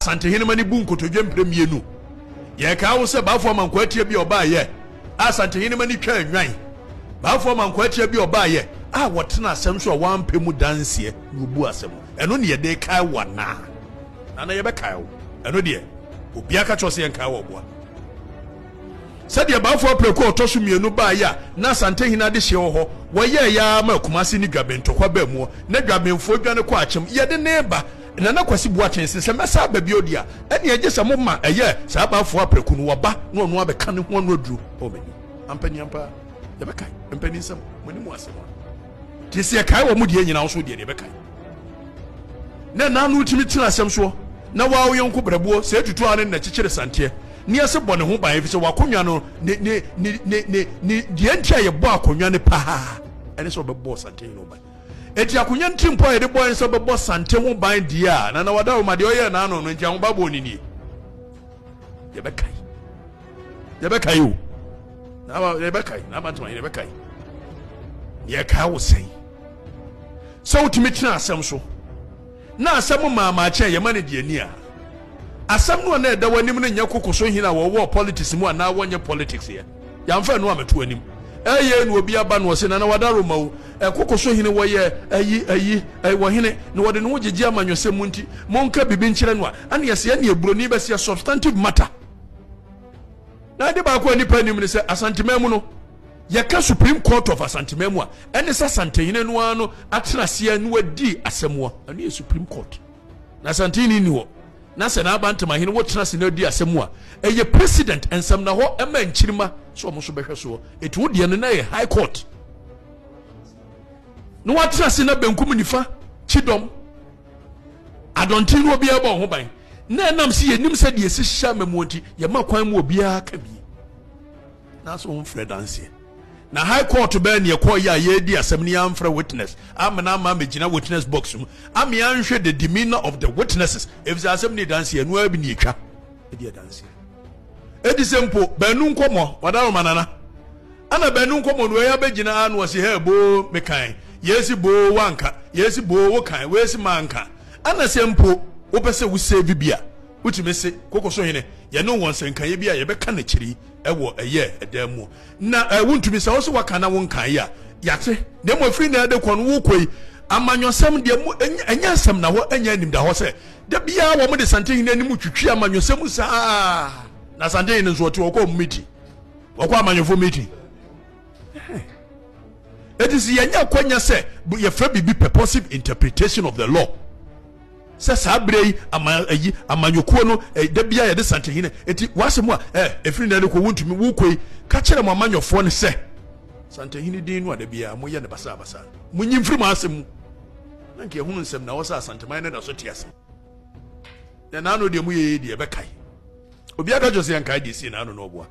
Asante hene mani bu nkotodwe mpremienu ye ka wo se baafo manko atia bi oba ye asante hene mani twa anwan baafo manko atia bi oba ye wotena asem so wampemu danse no bu asem eno ne ye de kai wana na ye be kai wo eno de obi aka chose ye kai wo boa sɛdeɛ baafo apreko ɔtɔso mienu ba ya na asante hene de hye ho wo ye ya ma kumase ni dwabentokwa ba mu na dwabemfo dwane kɔ akyem ye de ne ba na na kwasi bua chense se mesa ba biodia ene agye se mo ma eye sa baafo apreko no woba no no abeka ne ho no aduru o mani ampani ampa ye be kai ampani nsam mani mu asem ti se kai wo mu de nyina wo so de be kai na nanu timi tira asem so na wa wo yonko brabo se tutu ane na kikire sante ni ase bone ho ban fi se wakonwa no ni de ntia ye bo akonwa ne pa ene so be bo sante no ba eti akonya ntimpo ye de boy so be bo sante ho ban dia na wada o ma de oye na no ntia ho ba bo ni ye be kai o na ye be kai na ba tuma ye be kai ye ka wo sen so utimi tena asem so na asem ma che ye ma ne de ani a asem no na da wanim no nya kokoso hina wo politics mu na wonye politics ye ya mfa no ameto anim eye no obi aba no se na wada roma wo kokoso hine wo ye ayi wo hine no wode no gigi amanwose mu nti monka bibi nkyere no ane yese ya ne eburoni be se substantive matter na de ba ko ni panim ne se asantemam no ye ka Supreme Court of asantemam a ene se asantehine no ano atena se anu adi asemo ane Supreme Court na asantehine ni wo na se na abantama hine wo tena se na adi asemo a eye president ensam na ho ema nkyirima so mo so behwe so etu de ne na ye High Court no watena se na benkum nifa chidom adontin no obi eba ho ban na enam se yenim se de esi hya mamuonti ye makwan mu obi aka bi na so on fredanse na High Court be ne ko ya ye di asem ne amfra witness amena ma megina witness box mu am ya nhwe the demeanor of the witnesses if the asem ne dance enu abi ne etwa e di dance edi sempo banu nkomo wada manana ana banu nkomo no ya begina anu wase he bo mekan yesi bo wanka yesi bo wo kan wesi manka ana sempo wo pese wo save bia wutime se kokoso hene ye no won senkan ye bia ye beka na kiri ewo eye edamu na wuntumi se wo so waka na won kan ya yate na mo free na de kon wo koi amanyosem de mu enya asem na ho enya nim da ho se da bia wo mo de sante hene anim twitwi amanyosem sa na sante hene nso to ko meeting wo ko amanyofo meeting it is yenya kwanya se ye fra bibi purposive interpretation of the law se sabrei amanyokuo no da bia ye de sante hene eti wasemu a efiri na de ko wuntumi wo koi ka kire mo amanyofo ne se sante hene din no da bia mo ye ne basa mo nyimfiri mo asemu na nke hunu nsem na wo sa sante man ne da so tiase na no de mu ye de be kai obi aka jose yan kai de si na no no boa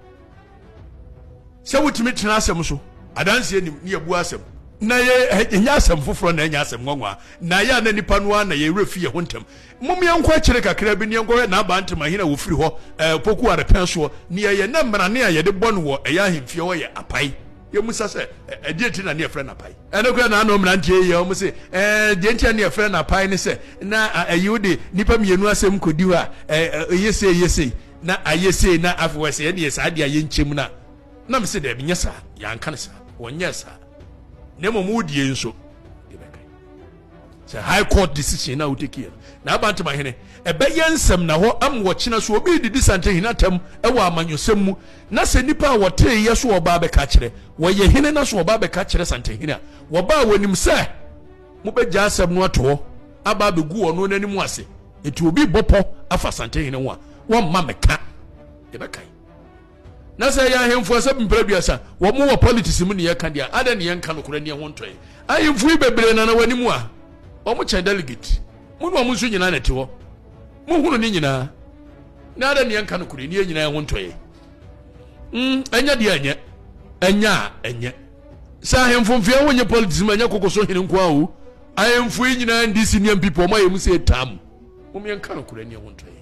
se wutumi tena asem so adanse ni ne ebu asem na ye nya asem foforo na nya asem nwanwa na ya na nipa no na ye refi ye hontem mum ye nkwa kire kakra bi ne nkwa na abantema hina wo firi ho poku arepen so ne ye na mmara ne ye de bɔno wo eya hemfie wo ye apai ye musa se edieti na ne ye frɛ na apai ene kwa na no mmara ntie ye o mu se de ntia ne ye frɛ na apai ne se na ayiwode nipa mienu asem kodi ho a yese na ayese na afwese ye ne ye sa de aye nkyem na me se de bi nyesa ya nka ne sa wonyesa nemo mudie nso debekai say High Court decision na uteki na abantama hene ebe yensem na ho am wo kina so obi didi sante hinatam ewa amanyosem mu na se nipa wote yeso oba be ka kire wo ye hene na so oba be ka kire sante hina wo ba wonim se mu be gya asem no ato aba be gu ono nanim ase eti obi bopo afa sante hene ho a wo ma meka debekai na say ya hemfo se mpraduasa wo mo wo politics mu ne ye ka dia ada ne ye nka no kora ne ho ntoe ahemfo bebre na wani mu a o mo chen delegate mu no mo nso nyina na te ho mo hunu ne nyina na ada ne ye nka no kora ne nyina ho ntoe anya dia anya sa ahemfo mfia wonye politics mu anya kokoso hene nko awo ahemfo nyina ndisi ne people mo ayem se tam mo me nka no kora ne ho ntoe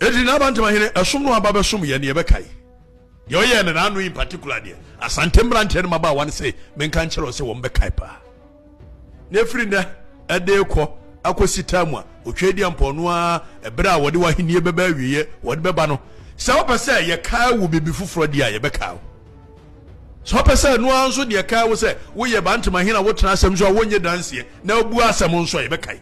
edi na bantama hene asom no aba besom ye ne ye bekai ye oye ne na anu in particular de asante mbrante ne maba wan say menka nkyere o say wo bekai pa na free na ede ko akosita mu a otwedi ampono a ebra wode wahenie beba wiye wode beba no se opese ye kai wo bebi fufuro dia ye beka so opese no anso de kai wo se wo ye bantama hina wo tena asem so wonye danse na obu asem nso ye bekai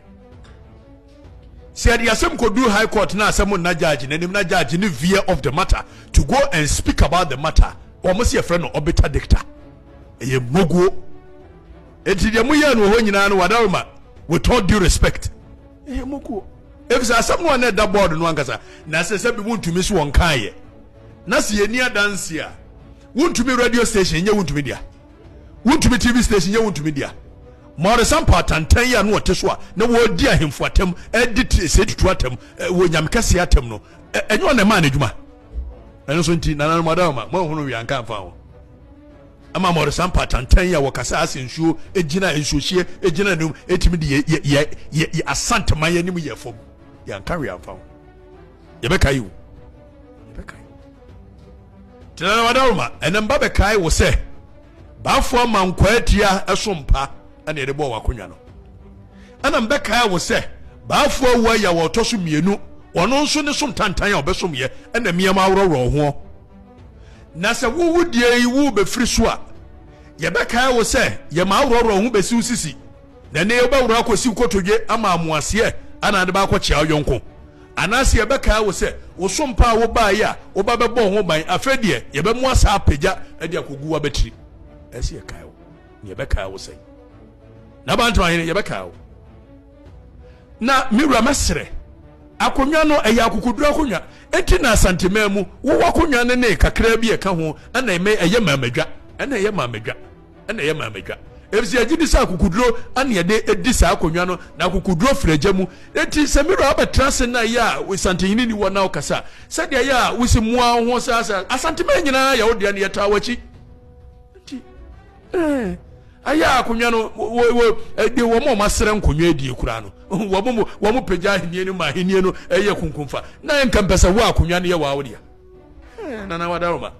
se ade asem kodu high court na asem na judge na nim na judge ni veer of the matter to go and speak about the matter almost your friend no obita dictator ye moguo enti de muye no ho nyina no wadaruma with all due respect moguo if say asem no na da board no ankasa na se bi wuntumi so won kan ye na se ye ni adanse a wuntumi radio station ye wuntumi dia wuntumi TV station ye wuntumi dia more sampa tantan ya no wote so a na wo di ahemfo atem edit se tutu atem wo nyamkase atem no enyo na ma na djuma eno so nti nana madama ma hunu wi anka fa ho ama more sampa tantan ya wo kasa asensuo ejina ensuohie ejina num etimi de ye asante man ya nim ye fom ya anka wi anfa ho ye be kai wo tana madama enem ba be kai wo se bafo mankwatia esompa ana ede bo wakonwa no ana mbeka wo se baafo awu ya wo to so mienu ono nso ne som tantan ya obesom ye ana miema awroro ho na se wo die yi wo be firi so a ye beka wo se ye ma awroro ho be si usisi na ne yoba wura akosi kotodwe ama amuase ana de ba akɔkye ayonko ana se ye beka wo se wo sompa wo ba ya wo ba bebo ho ban afedie ye be mu asa apagya ade akogu wa betiri ese ye kai wo ye beka wo se na bantu ahine ye beka wo na miwura masere akonwa no eya akukudura akonwa enti na santememu wo wakonwa ne kakra bi e ka ho ana eme eye mamadwa ana eye mamadwa ana eye mamadwa efisi agidi sa akukuduro ana ye de edi sa akonwa no na akukuduro fragya mu enti se miwura abetrase na ya we santehini ni wona okasa se de ya we si mua ho sa asanteme nyina ya wo de na yeta wachi enti aya akonwa no wo mo masere nkonwa edi ekura no wo mo pagya ahenie no ma ahenie no eye kunkumfa na enka mpesa wo akonwa no ye wa wodia na wadaroma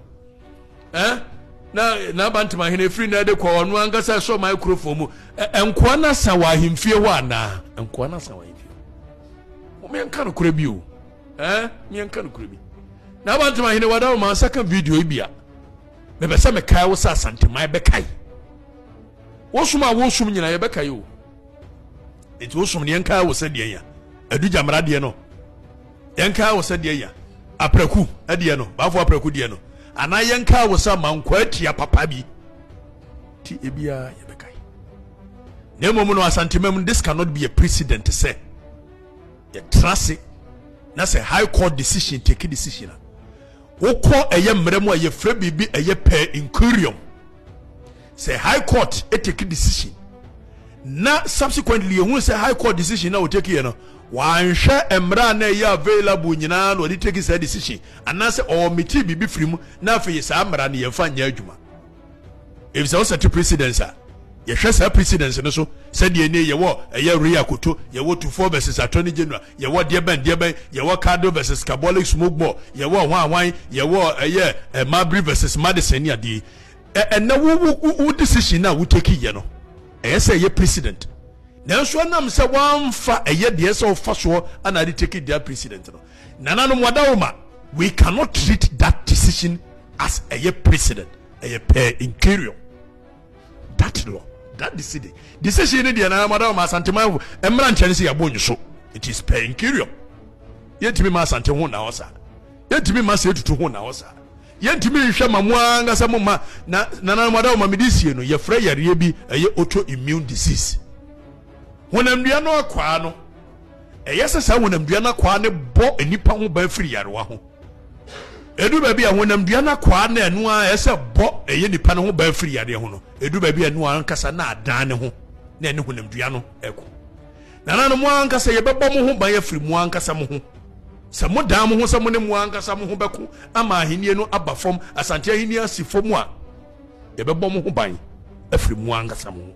na bantama ahene free na de kwa ono angasa so microphone mu enkoa na sa wa ahemfie ho ana enkoa na sa wa ahemfie o me enka no kura bi o me enka no kura bi na bantama ahene wadaroma second video ibia me be se me kai wo sa santemai be kai wo sum nyina ye beka yo enti wo sum ne enka wo sadie ya adu jamra de no enka wo sadie ya apraku ade no bafo apraku de no ana yenka wo sa mankwatia papa bi ti ebia ye beka ne momu no asantemam this cannot be a precedent say ye trust na say high court decision take decision wo ko eye mremu aye fra bibi eye per incurium say high court take decision na subsequently you say high court decision na we take you know wanhwe emra na ye available nyina no dey take say decision and na say omiti bibi firim na afei sa amra na ye fa nya adwuma if say set precedence a ye hwe say precedence no so said ye ne ye wo eye ria koto ye wo 24 versus attorney general ye wo de ben ye wo Kado versus Kabolic smoke ball ye wo hwan ye wo eye Mabry versus Madison ya di and na wo decision na wo take ye no e say ye president na so nam say wan fa eye de say fa so ana dey take their president no nananom wadawoma we cannot treat that decision as a ye president a per incurium that law that decision in the na madawoma santema emra nchane say yabonyu so it is per incurium yetimi ma sante ho na osa yetimi ma se tutu ho na osa yentimi hwe mamuanga samuma na nananom ma medisie no ye fra yare bi eye autoimmune disease honamdua no akwa no eyese sa honamdua no akwa ne bo enipa ho ba firi yarewa ho edu ba bia honamdua no akwa na enu a ese bo eye nipa no ho ba firi yare ho no edu ba bia enu ankasa na adan ne ho na ene honamdua no eko nananom ankasa ye bebo mo ho ba ya firi mu ankasa mo ho samo dan mo ho samo ne mu ankasa mo ho beko ama ahenie no aba fom asante ahenie asi fom a ye bebo mo ho ban afiri mu ankasa mo ho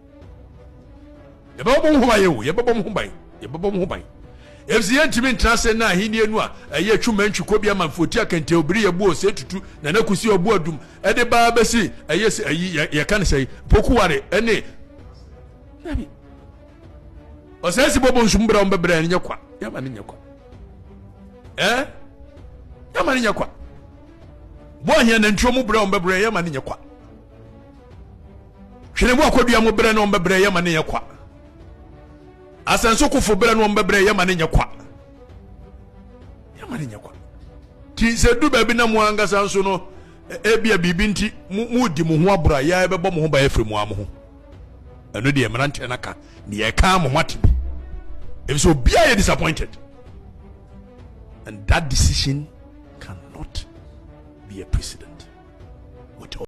ye bebo mo ho ban ye bebo mo ho ban ye bebo mo ho ban efsi yentimi ntrase na ahenie no a eye atwuma ntwiko bia manfoti akante obiri ye buo se tutu na nakusi obu adum ede ba besi eye se ye kan sei pokuware ene nabi osesi bobo nshumbra ombebra enye kwa yama ne nyakwa yama ne nyakwa bo ahia na ntwo mu bre on bebre yama ne nyakwa hwene mu akodua mu bre na on bebre yama ne nyakwa asanso kofo bre na on bebre yama ne nyakwa yama ne nyakwa ti se du ba bi na mu anga sanso no ebia bibi nti mu di mu ho abura ya ebebo mu ho ba efre mu am ho eno de emerante na ka ne ye ka mo mate if so be are disappointed, and that decision cannot be a precedent.